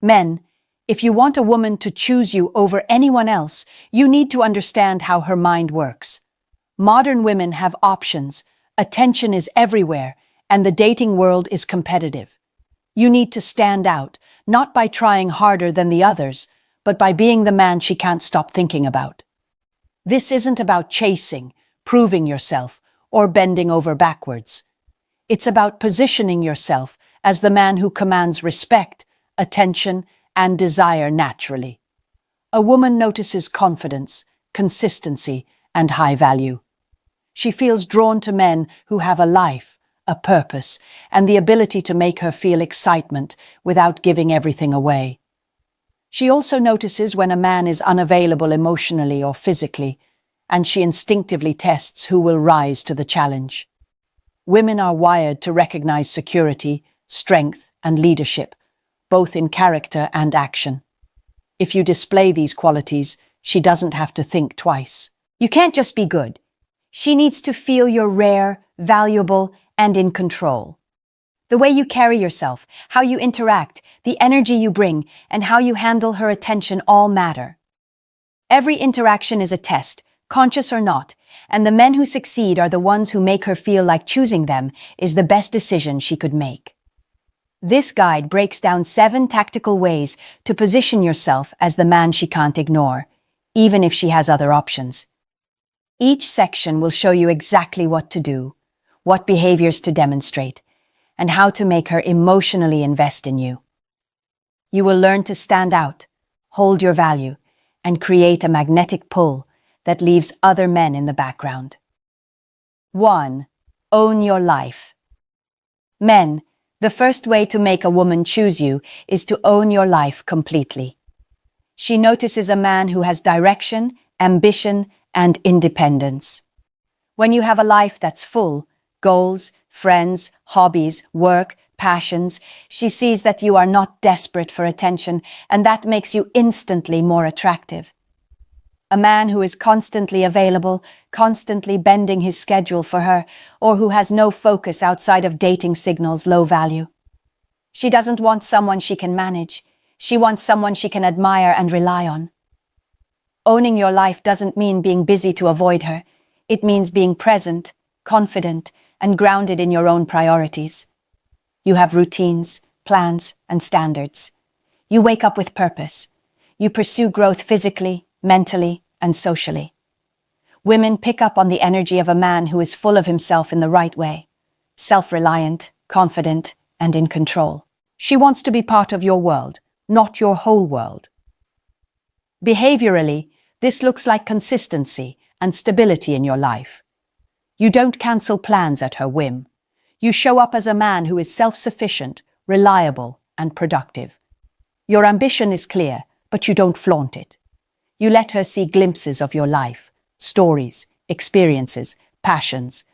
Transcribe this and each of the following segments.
Men, if you want a woman to choose you over anyone else, you need to understand how her mind works. Modern women have options, attention is everywhere, and the dating world is competitive. You need to stand out, not by trying harder than the others, but by being the man she can't stop thinking about. This isn't about chasing, proving yourself, or bending over backwards. It's about positioning yourself as the man who commands respect, attention, and desire naturally. A woman notices confidence, consistency, and high value. She feels drawn to men who have a life, a purpose, and the ability to make her feel excitement without giving everything away. She also notices when a man is unavailable emotionally or physically, and she instinctively tests who will rise to the challenge. Women are wired to recognize security, strength, and leadership, both in character and action. If you display these qualities, she doesn't have to think twice. You can't just be good. She needs to feel you're rare, valuable, and in control. The way you carry yourself, how you interact, the energy you bring, and how you handle her attention all matter. Every interaction is a test, conscious or not, and the men who succeed are the ones who make her feel like choosing them is the best decision she could make. This guide breaks down 7 tactical ways to position yourself as the man she can't ignore, even if she has other options. Each section will show you exactly what to do, what behaviors to demonstrate, and how to make her emotionally invest in you. You will learn to stand out, hold your value, and create a magnetic pull that leaves other men in the background. 1. Own your life. Men, the first way to make a woman choose you is to own your life completely. She notices a man who has direction, ambition, and independence. When you have a life that's full, goals, friends, hobbies, work, passions, she sees that you are not desperate for attention, and that makes you instantly more attractive. A man who is constantly available, constantly bending his schedule for her, or who has no focus outside of dating signals low value. She doesn't want someone she can manage. She wants someone she can admire and rely on. Owning your life doesn't mean being busy to avoid her. It means being present, confident, and grounded in your own priorities. You have routines, plans, and standards. You wake up with purpose. You pursue growth physically, mentally, and socially. Women pick up on the energy of a man who is full of himself in the right way, self-reliant, confident, and in control. She wants to be part of your world, not your whole world. Behaviorally, this looks like consistency and stability in your life. You don't cancel plans at her whim. You show up as a man who is self-sufficient, reliable, and productive. Your ambition is clear, but you don't flaunt it. You let her see glimpses of your life, stories, experiences, passions,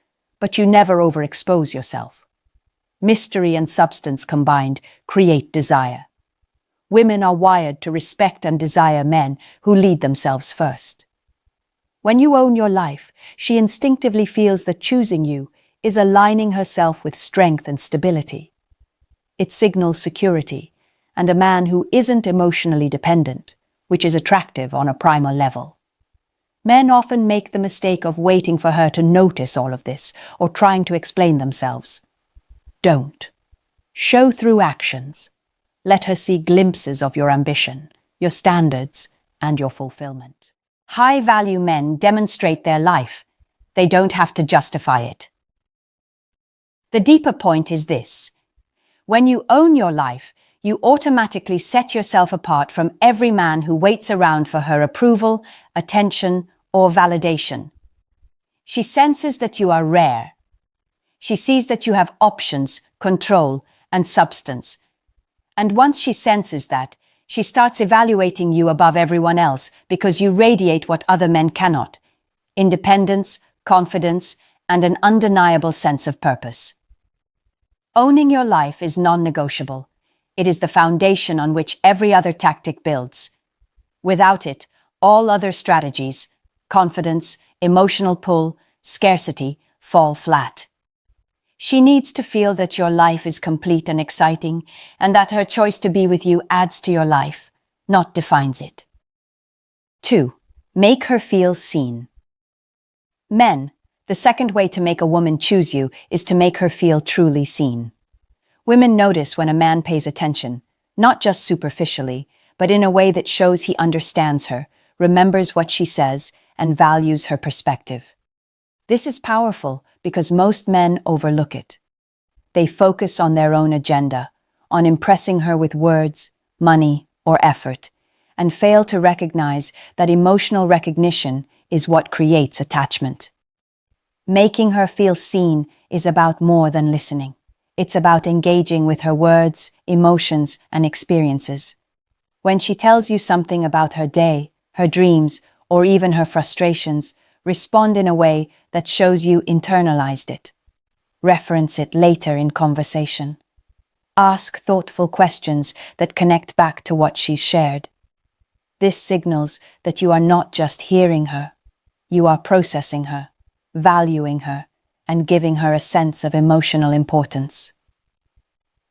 but you never overexpose yourself. Mystery and substance combined create desire. Women are wired to respect and desire men who lead themselves first. When you own your life, she instinctively feels that choosing you is aligning herself with strength and stability. It signals security and a man who isn't emotionally dependent, which is attractive on a primal level. Men often make the mistake of waiting for her to notice all of this or trying to explain themselves. Don't. Show through actions. Let her see glimpses of your ambition, your standards, and your fulfillment. High-value men demonstrate their life. They don't have to justify it. The deeper point is this. When you own your life, you automatically set yourself apart from every man who waits around for her approval, attention, or validation. She senses that you are rare. She sees that you have options, control, and substance. And once she senses that, she starts evaluating you above everyone else because you radiate what other men cannot: independence, confidence, and an undeniable sense of purpose. Owning your life is non-negotiable. It is the foundation on which every other tactic builds. Without it, all other strategies, confidence, emotional pull, scarcity, fall flat. She needs to feel that your life is complete and exciting, and that her choice to be with you adds to your life, not defines it. 2. Make her feel seen. Men, the second way to make a woman choose you is to make her feel truly seen. Women notice when a man pays attention, not just superficially, but in a way that shows he understands her, remembers what she says, and values her perspective. This is powerful because most men overlook it. They focus on their own agenda, on impressing her with words, money, or effort, and fail to recognize that emotional recognition is what creates attachment. Making her feel seen is about more than listening. It's about engaging with her words, emotions, and experiences. When she tells you something about her day, her dreams, or even her frustrations, respond in a way that shows you internalized it. Reference it later in conversation. Ask thoughtful questions that connect back to what she's shared. This signals that you are not just hearing her, you are processing her, valuing her, and giving her a sense of emotional importance.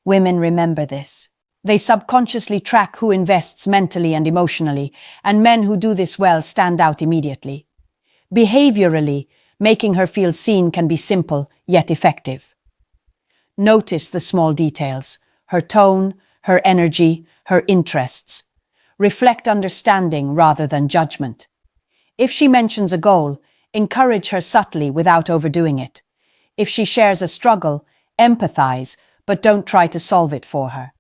Women remember this. They subconsciously track who invests mentally and emotionally, and men who do this well stand out immediately. Behaviorally, making her feel seen can be simple yet effective. Notice the small details, her tone, her energy, her interests. Reflect understanding rather than judgment. If she mentions a goal, encourage her subtly without overdoing it. If she shares a struggle, empathize, but don't try to solve it for her.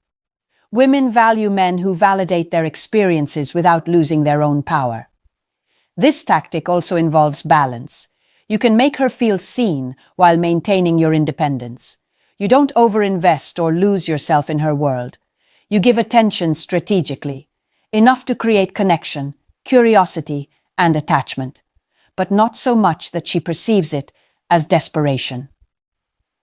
Women value men who validate their experiences without losing their own power. This tactic also involves balance. You can make her feel seen while maintaining your independence. You don't overinvest or lose yourself in her world. You give attention strategically, enough to create connection, curiosity, and attachment, but not so much that she perceives it as desperation.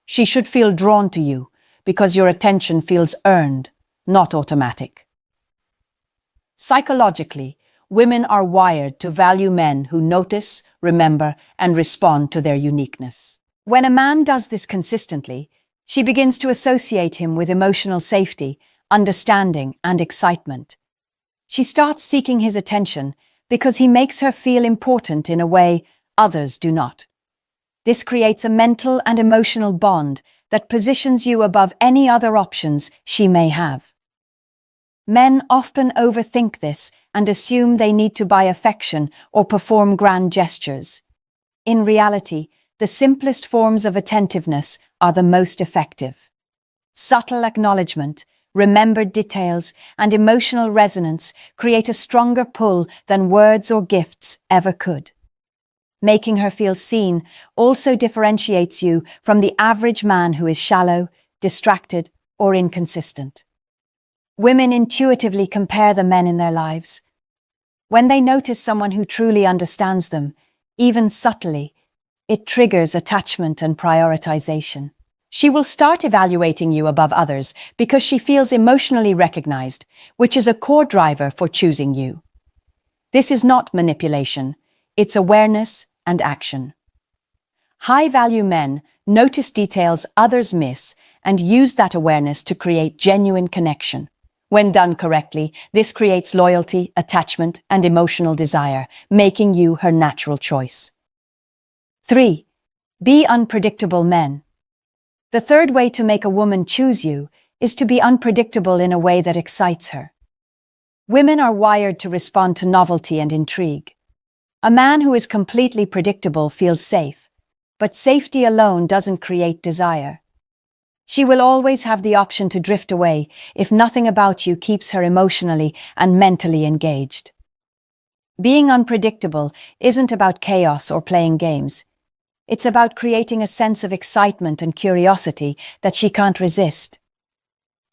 She should feel drawn to you because your attention feels earned, not automatic. Psychologically, women are wired to value men who notice, remember, and respond to their uniqueness. When a man does this consistently, she begins to associate him with emotional safety, understanding, and excitement. She starts seeking his attention because he makes her feel important in a way others do not. This creates a mental and emotional bond that positions you above any other options she may have. Men often overthink this and assume they need to buy affection or perform grand gestures. In reality, the simplest forms of attentiveness are the most effective. Subtle acknowledgement, remembered details, and emotional resonance create a stronger pull than words or gifts ever could. Making her feel seen also differentiates you from the average man who is shallow, distracted, or inconsistent. Women intuitively compare the men in their lives. When they notice someone who truly understands them, even subtly, it triggers attachment and prioritization. She will start evaluating you above others because she feels emotionally recognized, which is a core driver for choosing you. This is not manipulation, it's awareness and action. High-value men notice details others miss and use that awareness to create genuine connection. When done correctly, this creates loyalty, attachment, and emotional desire, making you her natural choice. 3. Be unpredictable men. The third way to make a woman choose you is to be unpredictable in a way that excites her. Women are wired to respond to novelty and intrigue. A man who is completely predictable feels safe, but safety alone doesn't create desire. She will always have the option to drift away if nothing about you keeps her emotionally and mentally engaged. Being unpredictable isn't about chaos or playing games. It's about creating a sense of excitement and curiosity that she can't resist.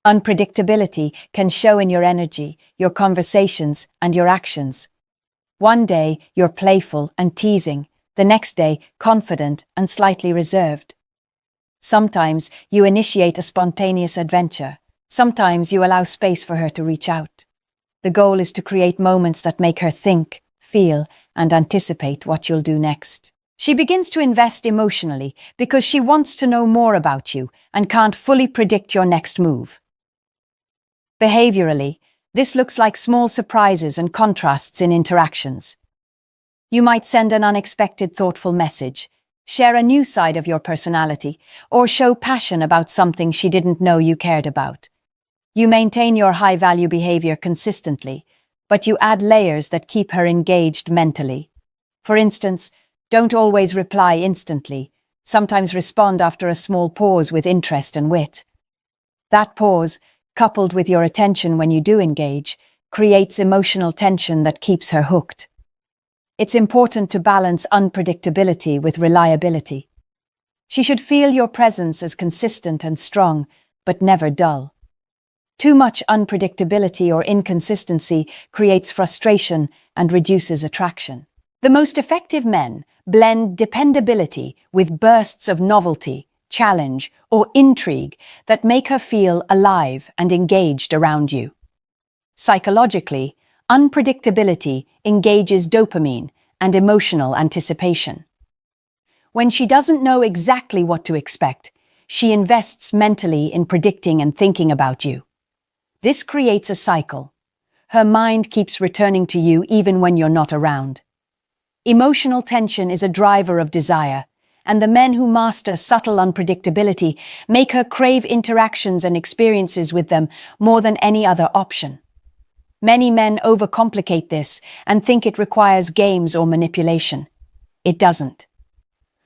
Unpredictability can show in your energy, your conversations, and your actions. One day, you're playful and teasing, the next day, confident and slightly reserved. Sometimes you initiate a spontaneous adventure. Sometimes you allow space for her to reach out. The goal is to create moments that make her think, feel, and anticipate what you'll do next. She begins to invest emotionally because she wants to know more about you and can't fully predict your next move. Behaviorally, this looks like small surprises and contrasts in interactions. You might send an unexpected, thoughtful message, share a new side of your personality, or show passion about something she didn't know you cared about. You maintain your high-value behavior consistently, but you add layers that keep her engaged mentally. For instance, don't always reply instantly. Sometimes respond after a small pause with interest and wit. That pause, coupled with your attention when you do engage, creates emotional tension that keeps her hooked. It's important to balance unpredictability with reliability. She should feel your presence as consistent and strong, but never dull. Too much unpredictability or inconsistency creates frustration and reduces attraction. The most effective men blend dependability with bursts of novelty, challenge, or intrigue that make her feel alive and engaged around you. Psychologically, unpredictability engages dopamine and emotional anticipation. When she doesn't know exactly what to expect, she invests mentally in predicting and thinking about you. This creates a cycle. Her mind keeps returning to you even when you're not around. Emotional tension is a driver of desire, and the men who master subtle unpredictability make her crave interactions and experiences with them more than any other option. Many men overcomplicate this and think it requires games or manipulation. It doesn't.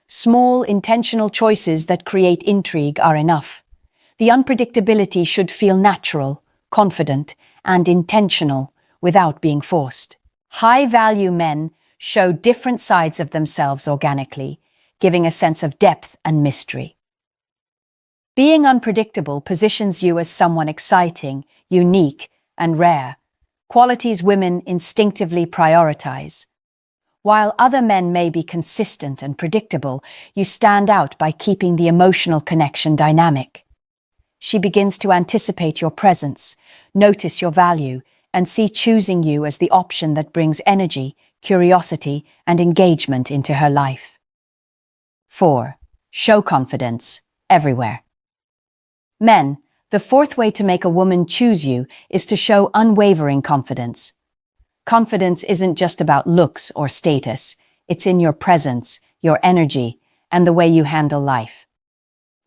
Small, intentional choices that create intrigue are enough. The unpredictability should feel natural, confident, and intentional without being forced. High-value men show different sides of themselves organically, giving a sense of depth and mystery. Being unpredictable positions you as someone exciting, unique, and rare, qualities women instinctively prioritize. While other men may be consistent and predictable, you stand out by keeping the emotional connection dynamic. She begins to anticipate your presence, notice your value, and see choosing you as the option that brings energy, curiosity, and engagement into her life. 4. Show confidence everywhere. Men, the fourth way to make a woman choose you is to show unwavering confidence. Confidence isn't just about looks or status, it's in your presence, your energy, and the way you handle life.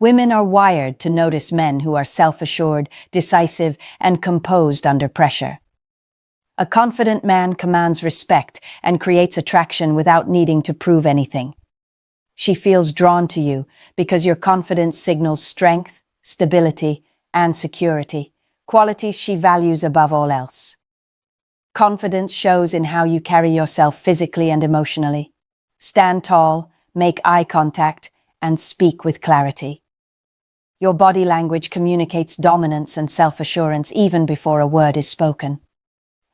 Women are wired to notice men who are self-assured, decisive, and composed under pressure. A confident man commands respect and creates attraction without needing to prove anything. She feels drawn to you because your confidence signals strength, stability, and security, qualities she values above all else. Confidence shows in how you carry yourself physically and emotionally. Stand tall, make eye contact, and speak with clarity. Your body language communicates dominance and self-assurance even before a word is spoken.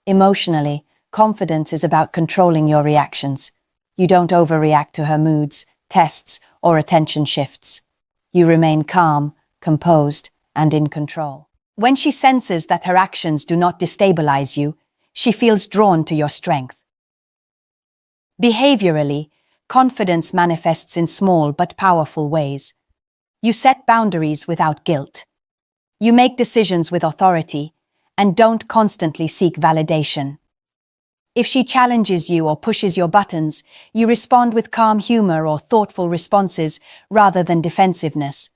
Emotionally, confidence is about controlling your reactions. You don't overreact to her moods, tests, or attention shifts. You remain calm, composed, and in control. When she senses that her actions do not destabilize you, she feels drawn to your strength. Behaviorally, confidence manifests in small but powerful ways. You set boundaries without guilt. You make decisions with authority and don't constantly seek validation. If she challenges you or pushes your buttons, you respond with calm humor or thoughtful responses rather than defensiveness.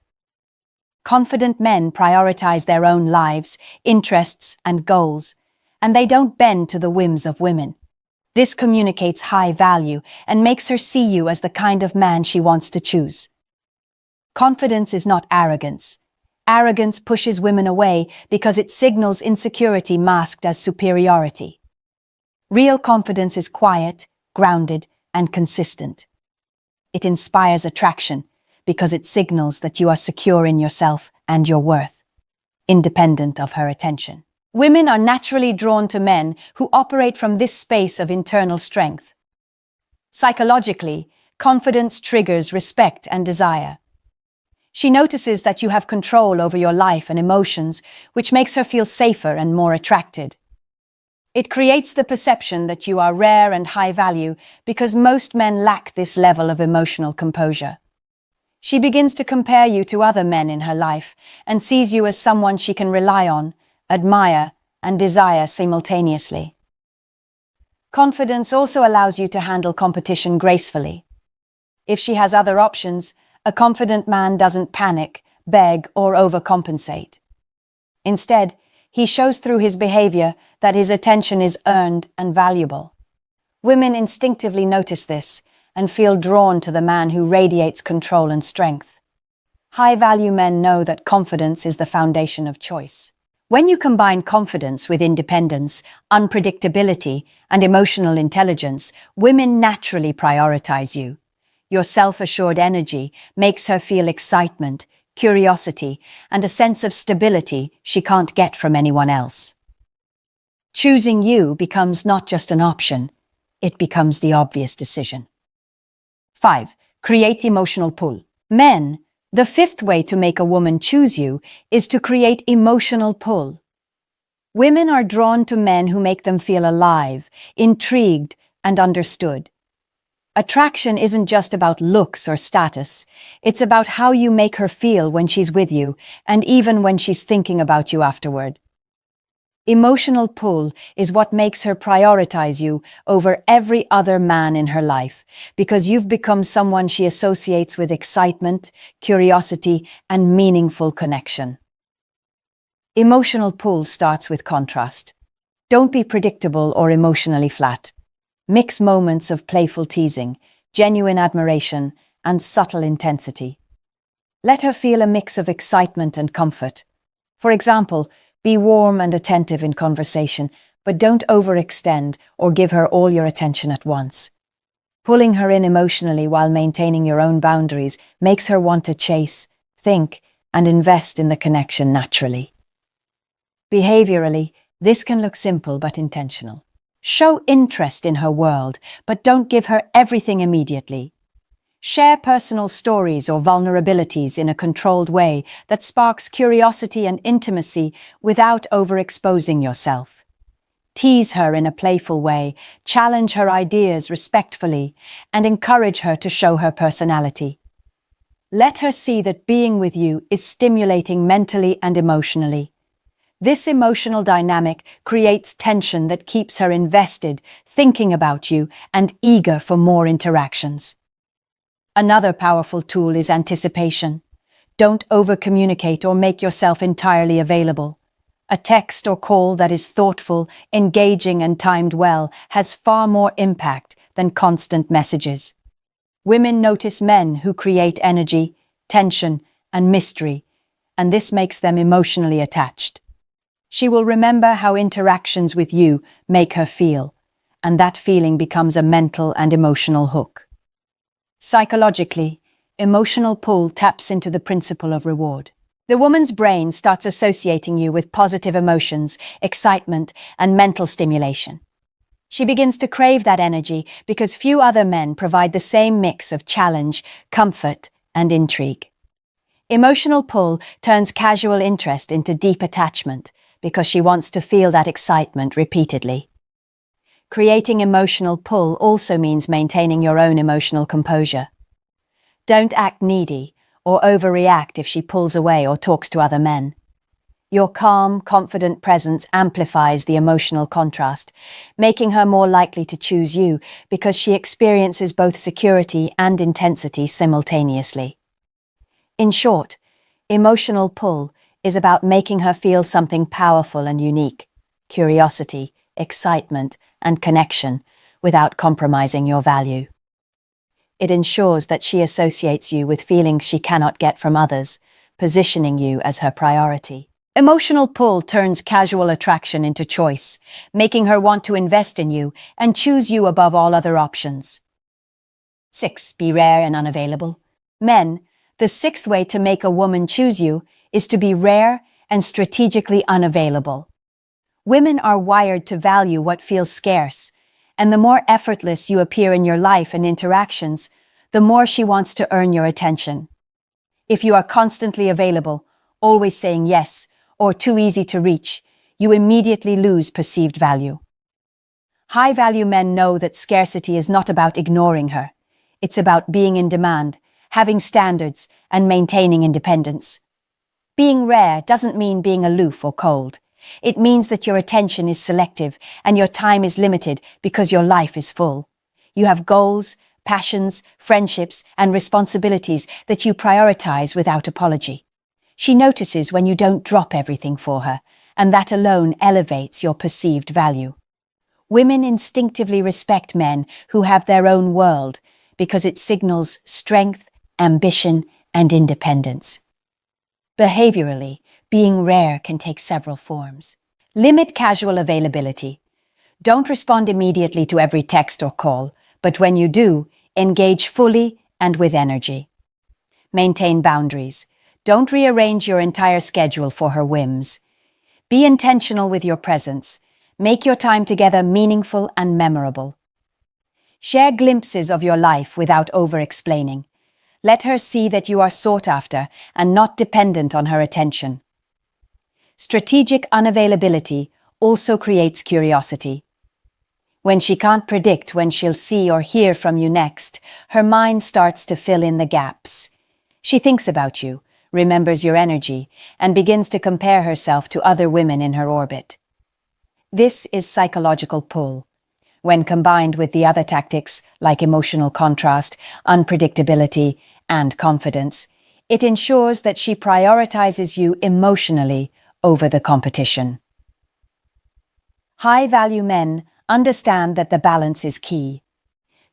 Confident men prioritize their own lives, interests, and goals, and they don't bend to the whims of women. This communicates high value and makes her see you as the kind of man she wants to choose. Confidence is not arrogance. Arrogance pushes women away because it signals insecurity masked as superiority. Real confidence is quiet, grounded, and consistent. It inspires attraction because it signals that you are secure in yourself and your worth, independent of her attention. Women are naturally drawn to men who operate from this space of internal strength. Psychologically, confidence triggers respect and desire. She notices that you have control over your life and emotions, which makes her feel safer and more attracted. It creates the perception that you are rare and high value because most men lack this level of emotional composure. She begins to compare you to other men in her life and sees you as someone she can rely on, admire, and desire simultaneously. Confidence also allows you to handle competition gracefully. If she has other options, a confident man doesn't panic, beg, or overcompensate. Instead, he shows through his behavior that his attention is earned and valuable. Women instinctively notice this and feel drawn to the man who radiates control and strength. High-value men know that confidence is the foundation of choice. When you combine confidence with independence, unpredictability, and emotional intelligence, women naturally prioritize you. Your self-assured energy makes her feel excitement, curiosity, and a sense of stability she can't get from anyone else. Choosing you becomes not just an option, it becomes the obvious decision. 5. Create emotional pull. Men, the fifth way to make a woman choose you is to create emotional pull. Women are drawn to men who make them feel alive, intrigued, and understood. Attraction isn't just about looks or status, it's about how you make her feel when she's with you, and even when she's thinking about you afterward. Emotional pull is what makes her prioritize you over every other man in her life, because you've become someone she associates with excitement, curiosity, and meaningful connection. Emotional pull starts with contrast. Don't be predictable or emotionally flat. Mix moments of playful teasing, genuine admiration, and subtle intensity. Let her feel a mix of excitement and comfort. For example, be warm and attentive in conversation, but don't overextend or give her all your attention at once. Pulling her in emotionally while maintaining your own boundaries makes her want to chase, think, and invest in the connection naturally. Behaviorally, this can look simple but intentional. Show interest in her world, but don't give her everything immediately. Share personal stories or vulnerabilities in a controlled way that sparks curiosity and intimacy without overexposing yourself. Tease her in a playful way, challenge her ideas respectfully, and encourage her to show her personality. Let her see that being with you is stimulating mentally and emotionally. This emotional dynamic creates tension that keeps her invested, thinking about you, and eager for more interactions. Another powerful tool is anticipation. Don't over-communicate or make yourself entirely available. A text or call that is thoughtful, engaging, and timed well has far more impact than constant messages. Women notice men who create energy, tension, and mystery, and this makes them emotionally attached. She will remember how interactions with you make her feel, and that feeling becomes a mental and emotional hook. Psychologically, emotional pull taps into the principle of reward. The woman's brain starts associating you with positive emotions, excitement, and mental stimulation. She begins to crave that energy because few other men provide the same mix of challenge, comfort, and intrigue. Emotional pull turns casual interest into deep attachment because she wants to feel that excitement repeatedly. Creating emotional pull also means maintaining your own emotional composure. Don't act needy or overreact if she pulls away or talks to other men. Your calm, confident presence amplifies the emotional contrast, making her more likely to choose you because she experiences both security and intensity simultaneously. In short, emotional pull is about making her feel something powerful and unique, curiosity, excitement, and connection, without compromising your value. It ensures that she associates you with feelings she cannot get from others, positioning you as her priority. Emotional pull turns casual attraction into choice, making her want to invest in you and choose you above all other options. 6. Be rare and unavailable. Men, the sixth way to make a woman choose you is to be rare and strategically unavailable. Women are wired to value what feels scarce, and the more effortless you appear in your life and interactions, the more she wants to earn your attention. If you are constantly available, always saying yes, or too easy to reach, you immediately lose perceived value. High-value men know that scarcity is not about ignoring her. It's about being in demand, having standards, and maintaining independence. Being rare doesn't mean being aloof or cold. It means that your attention is selective and your time is limited because your life is full. You have goals, passions, friendships, and responsibilities that you prioritize without apology. She notices when you don't drop everything for her, and that alone elevates your perceived value. Women instinctively respect men who have their own world because it signals strength, ambition, and independence. Behaviorally, being rare can take several forms. Limit casual availability. Don't respond immediately to every text or call, but when you do, engage fully and with energy. Maintain boundaries. Don't rearrange your entire schedule for her whims. Be intentional with your presence. Make your time together meaningful and memorable. Share glimpses of your life without over-explaining. Let her see that you are sought after and not dependent on her attention. Strategic unavailability also creates curiosity. When she can't predict when she'll see or hear from you next, her mind starts to fill in the gaps. She thinks about you, remembers your energy, and begins to compare herself to other women in her orbit. This is psychological pull. When combined with the other tactics like emotional contrast, unpredictability, and confidence, it ensures that she prioritizes you emotionally over the competition. High-value men understand that the balance is key.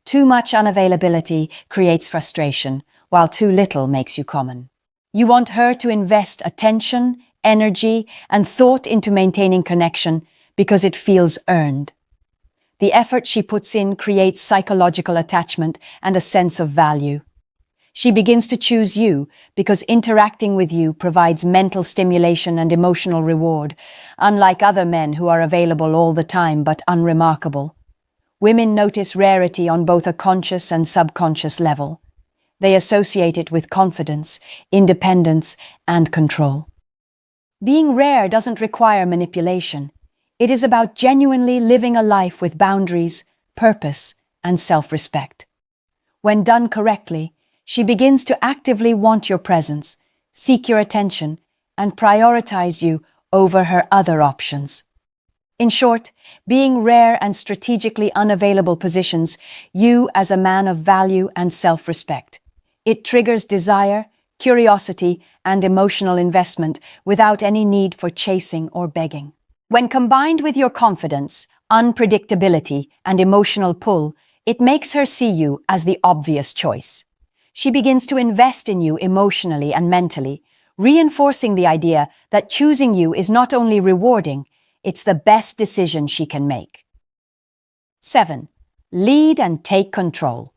Too much unavailability creates frustration, while too little makes you common. You want her to invest attention, energy, and thought into maintaining connection because it feels earned. The effort she puts in creates psychological attachment and a sense of value. She begins to choose you because interacting with you provides mental stimulation and emotional reward, unlike other men who are available all the time but unremarkable. Women notice rarity on both a conscious and subconscious level. They associate it with confidence, independence, and control. Being rare doesn't require manipulation. It is about genuinely living a life with boundaries, purpose, and self-respect. When done correctly, she begins to actively want your presence, seek your attention, and prioritize you over her other options. In short, being rare and strategically unavailable positions you as a man of value and self-respect. It triggers desire, curiosity, and emotional investment without any need for chasing or begging. When combined with your confidence, unpredictability, and emotional pull, it makes her see you as the obvious choice. She begins to invest in you emotionally and mentally, reinforcing the idea that choosing you is not only rewarding, it's the best decision she can make. 7. Lead and take control.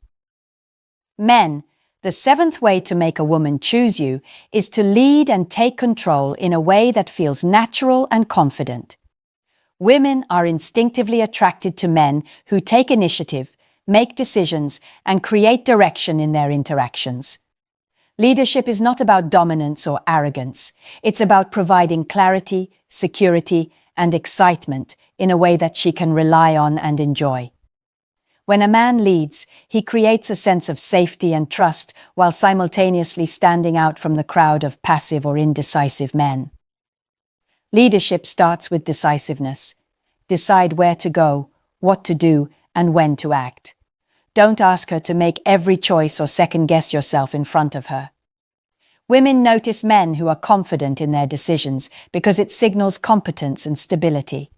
Men, the seventh way to make a woman choose you is to lead and take control in a way that feels natural and confident. Women are instinctively attracted to men who take initiative, make decisions, and create direction in their interactions. Leadership is not about dominance or arrogance. It's about providing clarity, security, and excitement in a way that she can rely on and enjoy. When a man leads, he creates a sense of safety and trust while simultaneously standing out from the crowd of passive or indecisive men. Leadership starts with decisiveness. Decide where to go, what to do, and when to act. Don't ask her to make every choice or second-guess yourself in front of her. Women notice men who are confident in their decisions because it signals competence and stability.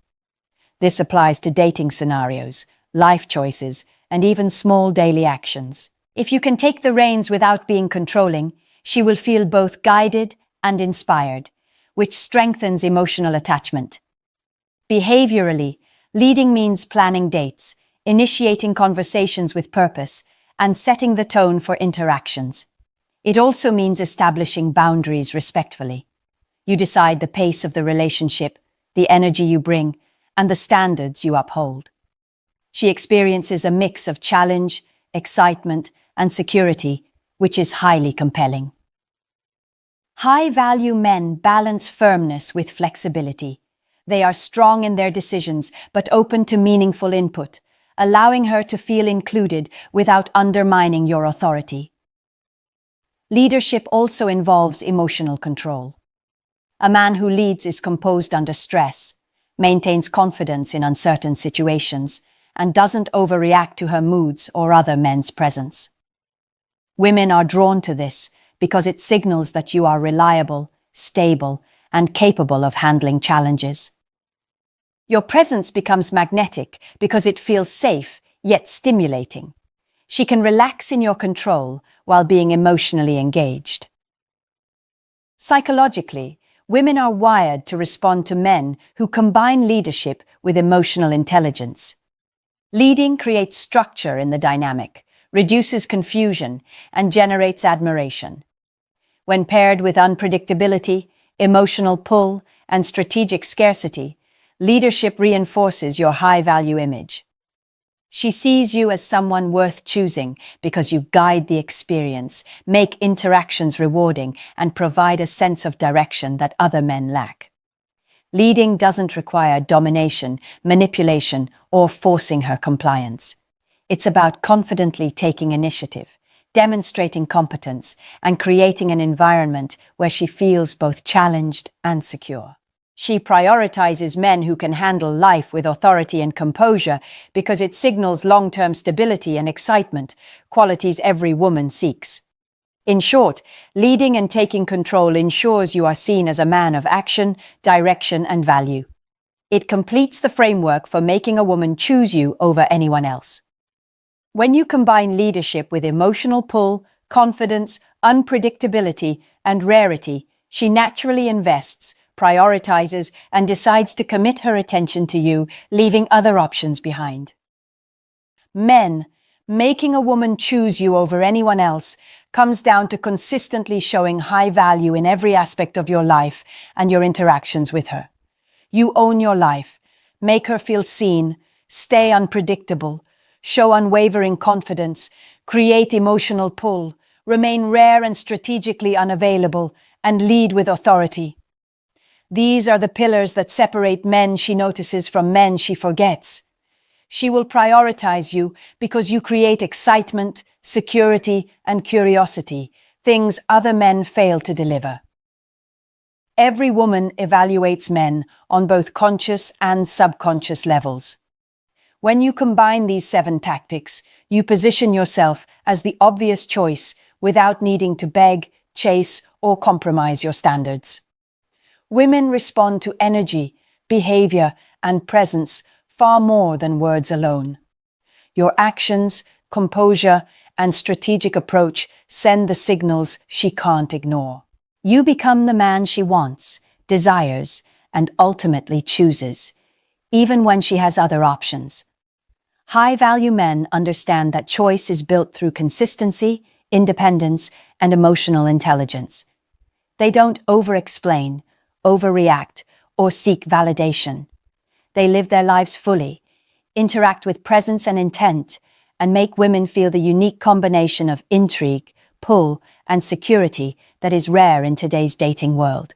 This applies to dating scenarios, life choices, and even small daily actions. If you can take the reins without being controlling, she will feel both guided and inspired, which strengthens emotional attachment. Behaviorally, leading means planning dates, initiating conversations with purpose, and setting the tone for interactions. It also means establishing boundaries respectfully. You decide the pace of the relationship, the energy you bring, and the standards you uphold. She experiences a mix of challenge, excitement, and security, which is highly compelling. High-value men balance firmness with flexibility. They are strong in their decisions, but open to meaningful input, allowing her to feel included without undermining your authority. Leadership also involves emotional control. A man who leads is composed under stress, maintains confidence in uncertain situations, and doesn't overreact to her moods or other men's presence. Women are drawn to this because it signals that you are reliable, stable, and capable of handling challenges. Your presence becomes magnetic because it feels safe, yet stimulating. She can relax in your control while being emotionally engaged. Psychologically, women are wired to respond to men who combine leadership with emotional intelligence. Leading creates structure in the dynamic, reduces confusion, and generates admiration. When paired with unpredictability, emotional pull, and strategic scarcity, leadership reinforces your high-value image. She sees you as someone worth choosing because you guide the experience, make interactions rewarding, and provide a sense of direction that other men lack. Leading doesn't require domination, manipulation, or forcing her compliance. It's about confidently taking initiative, demonstrating competence, and creating an environment where she feels both challenged and secure. She prioritizes men who can handle life with authority and composure because it signals long-term stability and excitement, qualities every woman seeks. In short, leading and taking control ensures you are seen as a man of action, direction, and value. It completes the framework for making a woman choose you over anyone else. When you combine leadership with emotional pull, confidence, unpredictability, and rarity, she naturally invests, prioritizes, and decides to commit her attention to you, leaving other options behind. Men, making a woman choose you over anyone else comes down to consistently showing high value in every aspect of your life and your interactions with her. You own your life, make her feel seen, stay unpredictable, show unwavering confidence, create emotional pull, remain rare and strategically unavailable, and lead with authority. These are the pillars that separate men she notices from men she forgets. She will prioritize you because you create excitement, security, and curiosity, things other men fail to deliver. Every woman evaluates men on both conscious and subconscious levels. When you combine these 7 tactics, you position yourself as the obvious choice without needing to beg, chase, or compromise your standards. Women respond to energy, behavior, and presence far more than words alone. Your actions, composure, and strategic approach send the signals she can't ignore. You become the man she wants, desires, and ultimately chooses, even when she has other options. High-value men understand that choice is built through consistency, independence, and emotional intelligence. They don't over-explain, overreact, or seek validation. They live their lives fully, interact with presence and intent, and make women feel the unique combination of intrigue, pull, and security that is rare in today's dating world.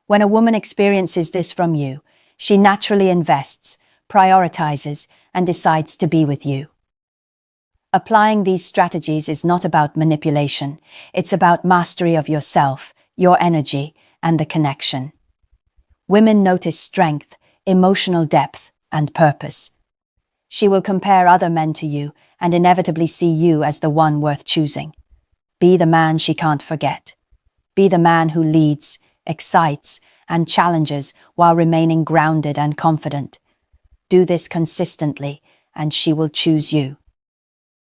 When a woman experiences this from you, she naturally invests, prioritizes, and decides to be with you. Applying these strategies is not about manipulation, it's about mastery of yourself, your energy, and the connection. Women notice strength, emotional depth, and purpose. She will compare other men to you and inevitably see you as the one worth choosing. Be the man she can't forget. Be the man who leads, excites, and challenges while remaining grounded and confident. Do this consistently, and she will choose you.